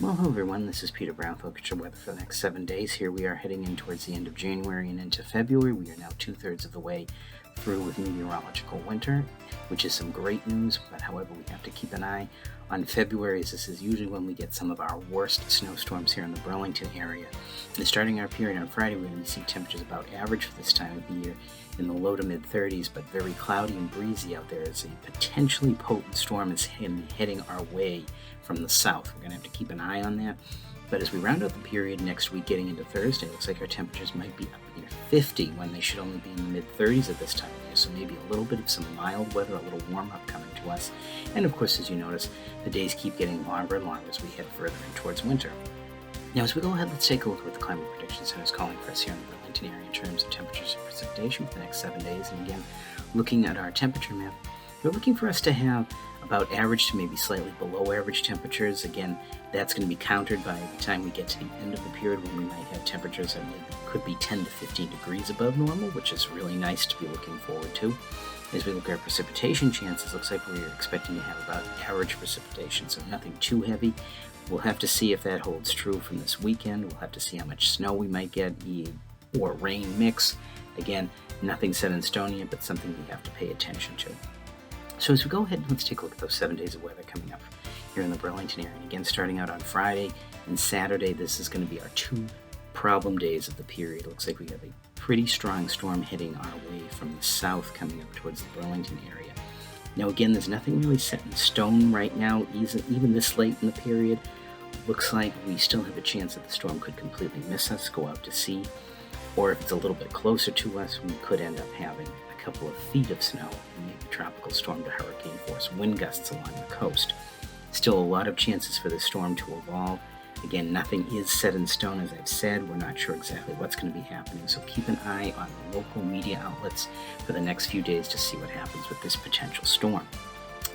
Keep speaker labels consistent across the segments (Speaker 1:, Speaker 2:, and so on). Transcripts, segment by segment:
Speaker 1: Well, hello everyone, this is Peter Brown, Future Weather for the next 7 days. Here we are heading in towards the end of January and into February. We are now 2/3 of the way through with meteorological winter, which is some great news, but however, we have to keep an eye on February, as this is usually when we get some of our worst snowstorms here in the Burlington area. And starting our period on Friday, we're going to see temperatures about average for this time of the year in the low to mid 30s, but very cloudy and breezy out there as a potentially potent storm is heading our way from the south. We're going to have to keep an eye on that. But as we round out the period next week, getting into Thursday, it looks like our temperatures might be up near 50 when they should only be in the mid 30s at this time of year. So maybe a little bit of some mild weather, a little warm up coming to us. And of course, as you notice, the days keep getting longer and longer as we head further in towards winter. Now, as we go ahead, let's take a look at what the Climate Prediction Center is calling for us here in the Burlington area in terms of temperatures and precipitation for the next 7 days. And again, looking at our temperature map, they're looking for us to have about average to maybe slightly below average temperatures. Again, that's going to be countered by the time we get to the end of the period when we might have temperatures that maybe could be 10 to 15 degrees above normal, which is really nice to be looking forward to. As we look at our precipitation chances, looks like we're expecting to have about average precipitation, so nothing too heavy. We'll have to see if that holds true from this weekend. We'll have to see how much snow we might get or rain mix. Again, nothing set in stone yet, but something we have to pay attention to. So as we go ahead, let's take a look at those 7 days of weather coming up here in the Burlington area. And again, starting out on Friday and Saturday, this is going to be our two problem days of the period. It looks like we have a pretty strong storm heading our way from the south coming up towards the Burlington area. Now again, there's nothing really set in stone right now, even this late in the period. Looks like we still have a chance that the storm could completely miss us, go out to sea, or if it's a little bit closer to us, we could end up having a couple of feet of snow and maybe tropical storm to hurricane force wind gusts along the coast. Still a lot of chances for the storm to evolve. Again, nothing is set in stone, as I've said. We're not sure exactly what's going to be happening, so keep an eye on the local media outlets for the next few days to see what happens with this potential storm.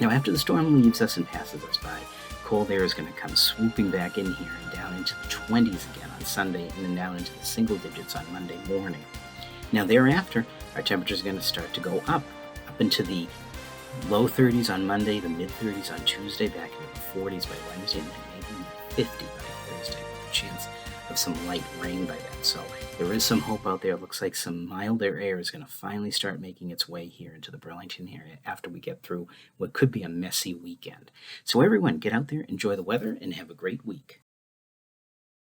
Speaker 1: Now, after the storm leaves us and passes us by, cold air is going to come swooping back in here and down into the 20s again on Sunday and then down into the single digits on Monday morning. Now, thereafter, our temperatures are going to start to go up into the low 30s on Monday, the mid 30s on Tuesday, back into the 40s by Wednesday, and then maybe 50 by Thursday, with a chance of some light rain by then. So there is some hope out there. It looks like some milder air is going to finally start making its way here into the Burlington area after we get through what could be a messy weekend. So everyone, get out there, enjoy the weather, and have a great week.